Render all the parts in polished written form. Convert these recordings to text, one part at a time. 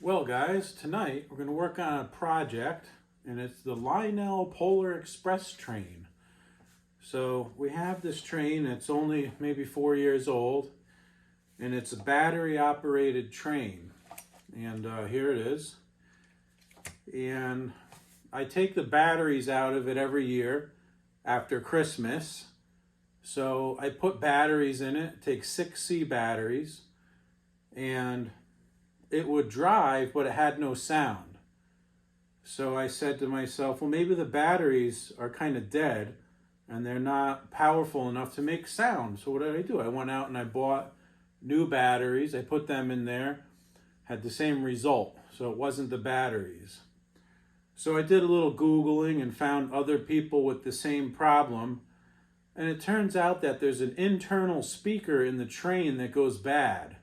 Well guys, tonight we're going to work on a project and it's the Lionel Polar Express train. So we have this train, it's only maybe 4 years old and it's a battery operated train. And here it is. And I take the batteries out of it every year after Christmas. So I put batteries in it, take 6C batteries, and it would drive, but it had no sound. So I said to myself, well, maybe the batteries are kind of dead and they're not powerful enough to make sound. So what did I do? I went out and I bought new batteries. I put them in there, had the same result. So it wasn't the batteries. So I did a little Googling and found other people with the same problem. And it turns out that there's an internal speaker in the train that goes bad.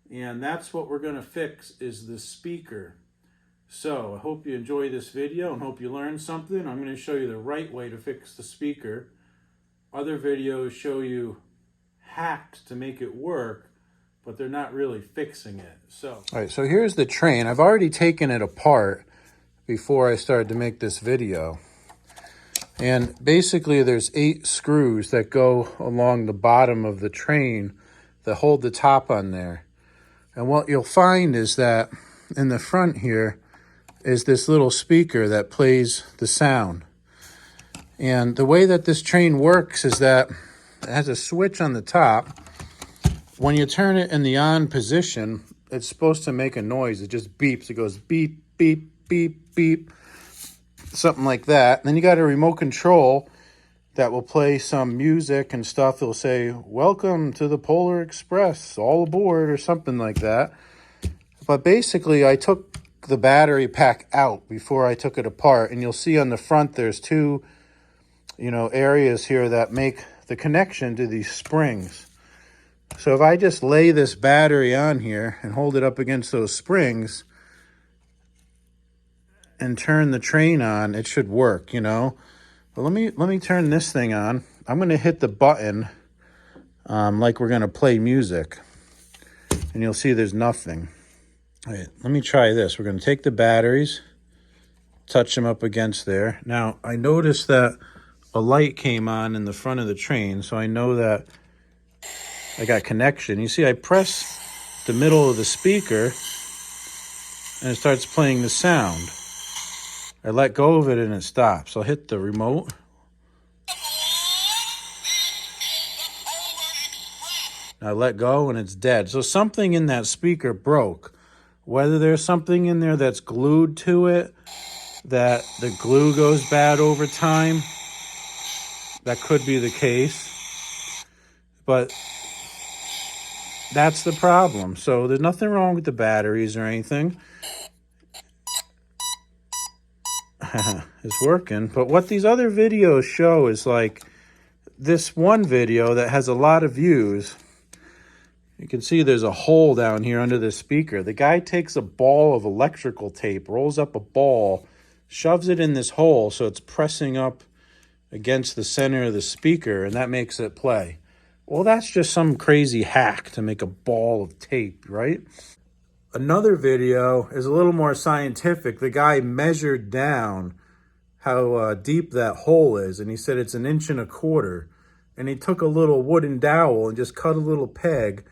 And that's what we're going to fix, is the speaker. So I hope you enjoy this video and hope you learn something. I'm going to show you the right way to fix the speaker. Other videos show you hacks to make it work, but they're not really fixing it. All right, so here's the train. I've already taken it apart before I started to make this video. And basically there's 8 screws that go along the bottom of the train that hold the top on there. And what you'll find is that in the front here is this little speaker that plays the sound. And the way that this train works is that it has a switch on the top. When you turn it in the on position, it's supposed to make a noise. It just beeps. It goes beep, beep, beep, beep, something like that. And then you got a remote control that will play some music and stuff. It'll say, "Welcome to the Polar Express, all aboard," or something like that. But basically, I took the battery pack out before I took it apart. And you'll see on the front, there's 2, areas here that make the connection to these springs. So if I just lay this battery on here and hold it up against those springs and turn the train on, it should work, But let me turn this thing on. I'm going to hit the button like we're going to play music. And you'll see there's nothing. All right, let me try this. We're going to take the batteries, touch them up against there. Now, I noticed that a light came on in the front of the train, so I know that I got connection. You see, I press the middle of the speaker, and it starts playing the sound. I let go of it and it stops. I'll hit the remote. I let go and it's dead. So something in that speaker broke. Whether there's something in there that's glued to it, that the glue goes bad over time, that could be the case. But that's the problem. So there's nothing wrong with the batteries or anything. It's working. But what these other videos show is like this one video that has a lot of views. You can see there's a hole down here under the speaker. The guy takes a ball of electrical tape, rolls up a ball, shoves it in this hole so it's pressing up against the center of the speaker, and that makes it play. Well, that's just some crazy hack to make a ball of tape, right? Another video is a little more scientific. The guy measured down how deep that hole is, and he said it's 1.25 inches. And he took a little wooden dowel and just cut a little peg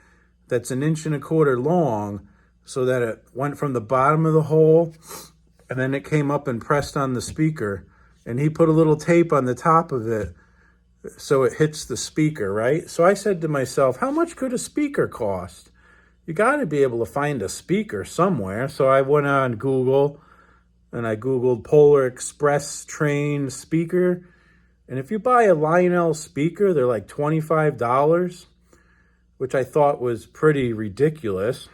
that's 1.25 inches long so that it went from the bottom of the hole, and then it came up and pressed on the speaker. And he put a little tape on the top of it so it hits the speaker, right? So I said to myself, how much could a speaker cost? You got to be able to find a speaker somewhere. So I went on Google and I Googled Polar Express train speaker. And if you buy a Lionel speaker, they're like $25, which I thought was pretty ridiculous.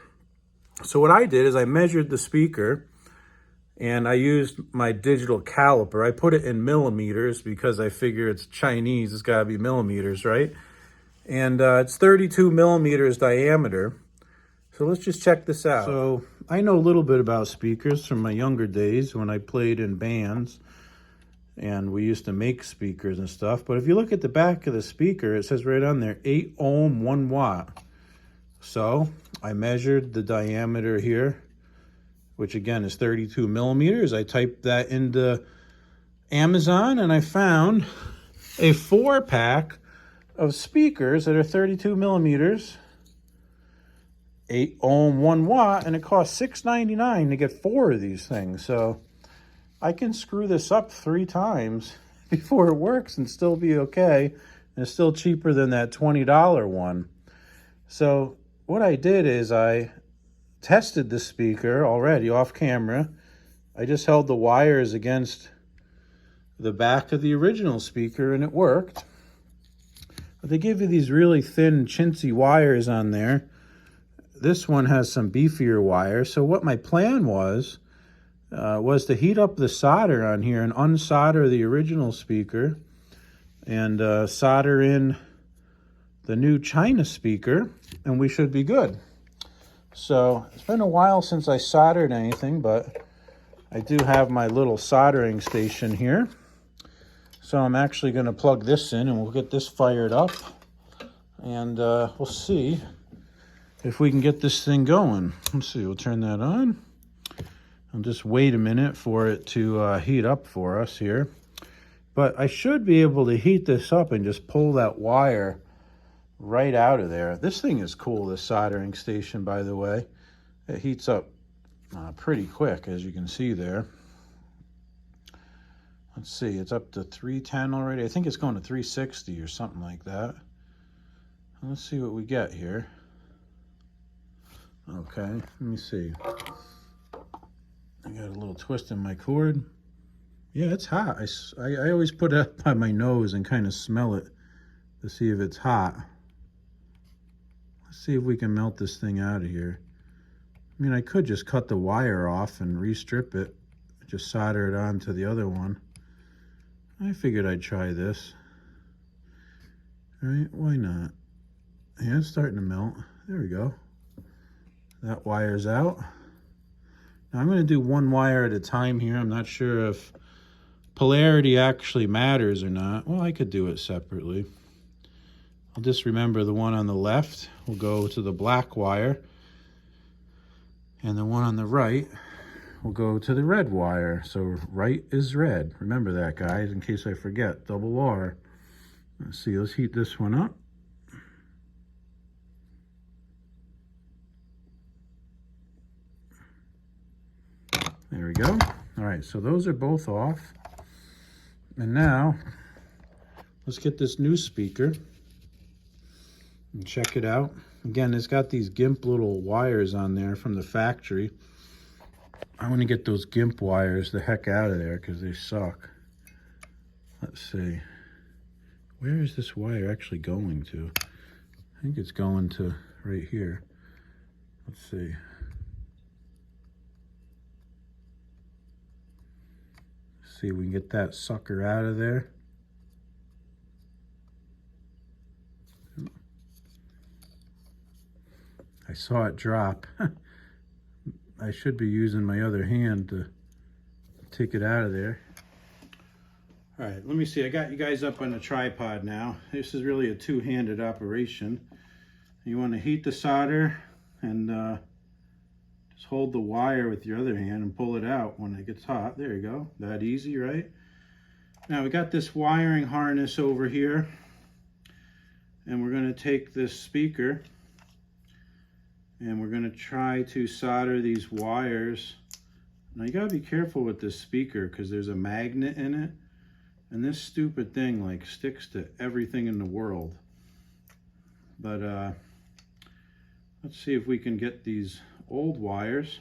So what I did is I measured the speaker and I used my digital caliper. I put it in millimeters because I figure it's Chinese. It's got to be millimeters, right? And it's 32 millimeters diameter. So let's just check this out. So I know a little bit about speakers from my younger days when I played in bands. And we used to make speakers and stuff. But if you look at the back of the speaker, it says right on there, 8 ohm, 1 watt. So I measured the diameter here which again is 32 millimeters. I typed that into Amazon and I found a 4-pack of speakers that are 32 millimeters, 8 ohm, 1 watt, and it costs $6.99 to get 4 of these things. So I can screw this up 3 times before it works and still be okay. And it's still cheaper than that $20 one. So what I did is I tested the speaker already off camera. I just held the wires against the back of the original speaker and it worked. But they give you these really thin, chintzy wires on there. This one has some beefier wires. So what my plan was to heat up the solder on here and unsolder the original speaker and solder in the new China speaker, and we should be good. So it's been a while since I soldered anything, but I do have my little soldering station here. So I'm actually going to plug this in and we'll get this fired up, and we'll see if we can get this thing going. Let's see, we'll turn that on. I'll just wait a minute for it to heat up for us here. But I should be able to heat this up and just pull that wire right out of there. This thing is cool, this soldering station, by the way. It heats up pretty quick, as you can see there. Let's see, it's up to 310 already. I think it's going to 360 or something like that. Let's see what we get here. Okay, let me see. I got a little twist in my cord. Yeah, it's hot. I always put it up by my nose and kind of smell it to see if it's hot. Let's see if we can melt this thing out of here. I mean, I could just cut the wire off and restrip it, just solder it onto the other one. I figured I'd try this. All right, why not? Yeah, it's starting to melt. There we go. That wire's out. Now I'm going to do one wire at a time here. I'm not sure if polarity actually matters or not. Well, I could do it separately. I'll just remember the one on the left will go to the black wire, and the one on the right will go to the red wire. So right is red. Remember that, guys, in case I forget. Double R. Let's see, let's heat this one up. There we go. All right, so those are both off. And now, let's get this new speaker and check it out. Again, it's got these GIMP little wires on there from the factory. I want to get those GIMP wires the heck out of there because they suck. Let's see. Where is this wire actually going to? I think it's going to right here. Let's see. See if we can get that sucker out of there. I saw it drop. I should be using my other hand to take it out of there. All right, let me see. I got you guys up on a tripod now. This is really a two-handed operation. You want to heat the solder and just hold the wire with your other hand and pull it out when it gets hot. There you go. That easy, right? Now we got this wiring harness over here, and we're going to take this speaker and we're going to try to solder these wires. Now you got to be careful with this speaker because there's a magnet in it, and this stupid thing like sticks to everything in the world. But let's see if we can get these old wires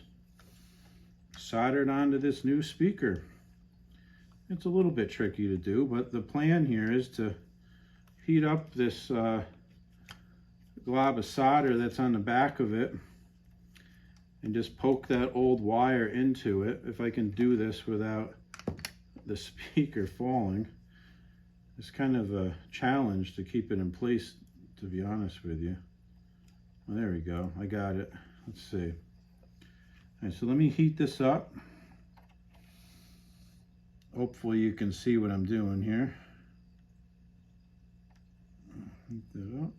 soldered onto this new speaker. It's a little bit tricky to do, but the plan here is to heat up this glob of solder that's on the back of it and just poke that old wire into it. If I can do this without the speaker falling. It's kind of a challenge to keep it in place, to be honest with you. Well, there we go. I got it. Let's see. All right, so let me heat this up. Hopefully you can see what I'm doing here. Heat that up.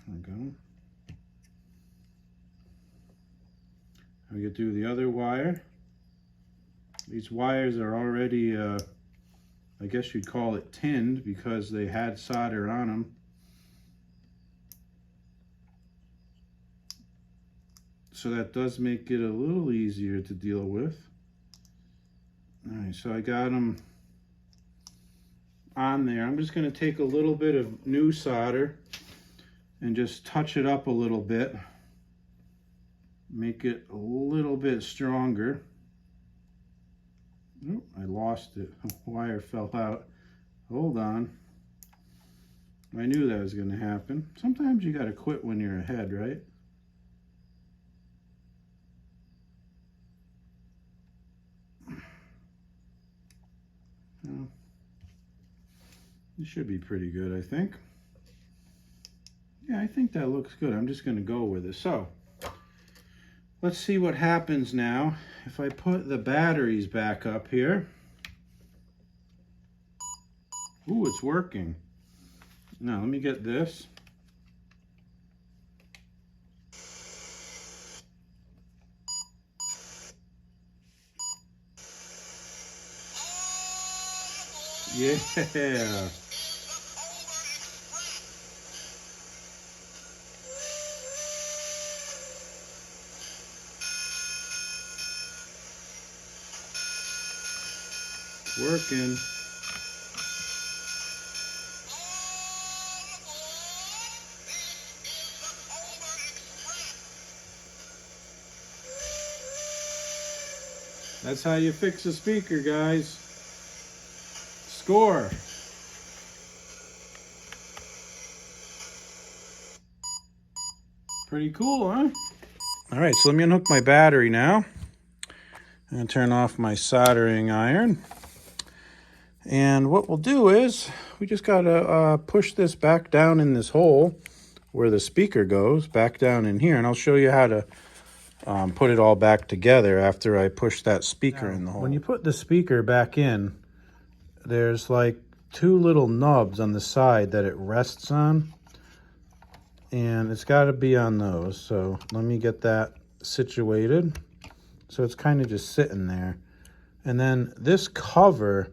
There we go. I could do the other wire. These wires are already, I guess you'd call it tinned because they had solder on them. So that does make it a little easier to deal with. All right, so I got them on there. I'm just going to take a little bit of new solder and just touch it up a little bit. Make it a little bit stronger. Oh, I lost it. The wire fell out. Hold on. I knew that was going to happen. Sometimes you got to quit when you're ahead, right? Well, it should be pretty good, I think. Yeah, I think that looks good. I'm just going to go with it. So, let's see what happens now if I put the batteries back up here. Ooh, it's working. Now, let me get this. Yeah. Working. That's how you fix a speaker, guys. Score. Pretty cool, huh? All right, so let me unhook my battery now and turn off my soldering iron. And what we'll do is we just gotta push this back down in this hole where the speaker goes, back down in here, and I'll show you how to put it all back together after I push that speaker in the hole. When you put the speaker back in, there's like two little nubs on the side that it rests on, and it's got to be on those. So let me get that situated. So it's kind of just sitting there. And then this cover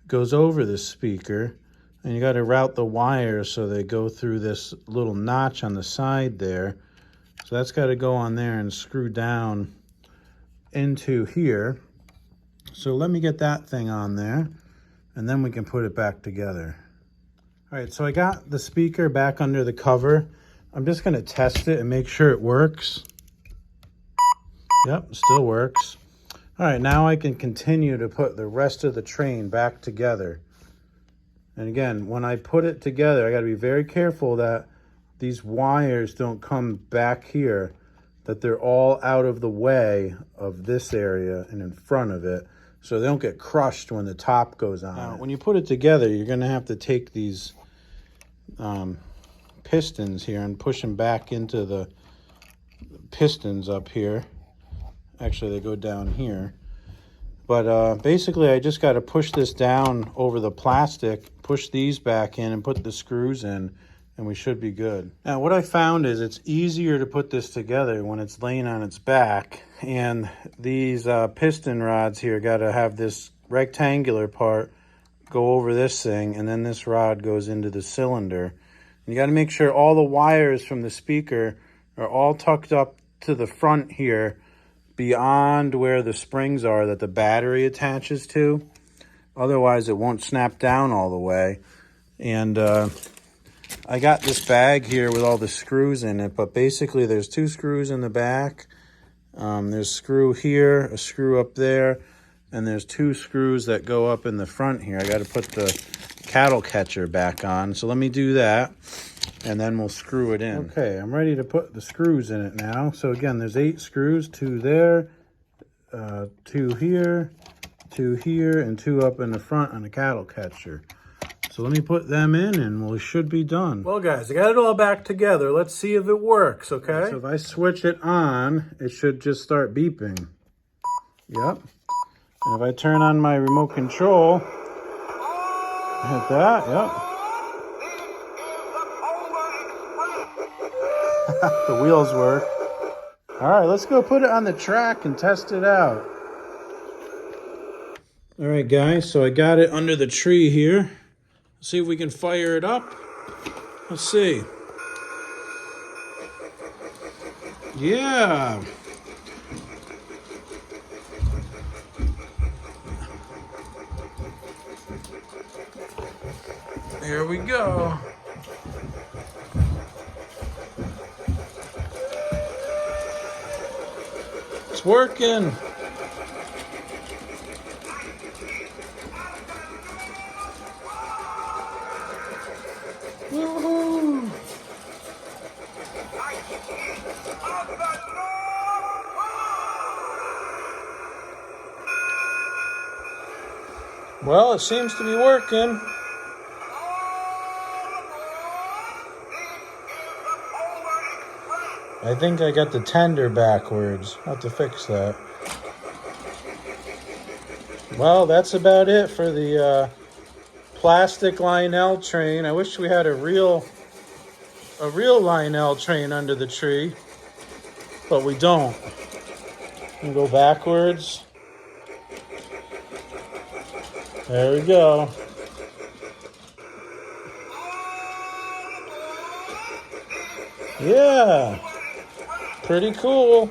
goes over the speaker, and you got to route the wires so they go through this little notch on the side there. So that's got to go on there and screw down into here. So let me get that thing on there, and then we can put it back together. All right, so I got the speaker back under the cover. I'm just going to test it and make sure it works. Yep, still works. All right, now I can continue to put the rest of the train back together. And again, when I put it together, I got to be very careful that these wires don't come back here, that they're all out of the way of this area and in front of it, so they don't get crushed when the top goes on. Now, when you put it together, you're going to have to take these pistons here and push them back into the pistons up here. Actually, they go down here. But basically, I just got to push this down over the plastic, push these back in, and put the screws in, and we should be good. Now, what I found is it's easier to put this together when it's laying on its back. And these piston rods here got to have this rectangular part go over this thing, and then this rod goes into the cylinder. And you got to make sure all the wires from the speaker are all tucked up to the front here, beyond where the springs are that the battery attaches to. Otherwise, it won't snap down all the way. And I got this bag here with all the screws in it, but basically there's two screws in the back. There's a screw here, a screw up there, and there's two screws that go up in the front here. I got to put the cattle catcher back on. So let me do that, and then we'll screw it in. Okay, I'm ready to put the screws in it now. So again, there's 8 screws, 2 there, 2 here, 2 here, and 2 up in the front on the cattle catcher. So let me put them in, and we should be done. Well, guys, I got it all back together. Let's see if it works, okay? So if I switch it on, it should just start beeping. Yep. And if I turn on my remote control, hit that, yep. The wheels work. All right, let's go put it on the track and test it out. All right, guys, so I got it under the tree here. Let's see if we can fire it up. Let's see. Yeah. Here we go. It's working. Woohoo! Well, it seems to be working. I think I got the tender backwards. I'll have to fix that. Well, that's about it for the plastic Lionel train. I wish we had a real Lionel train under the tree, but we don't. And go backwards. There we go. Yeah, pretty cool.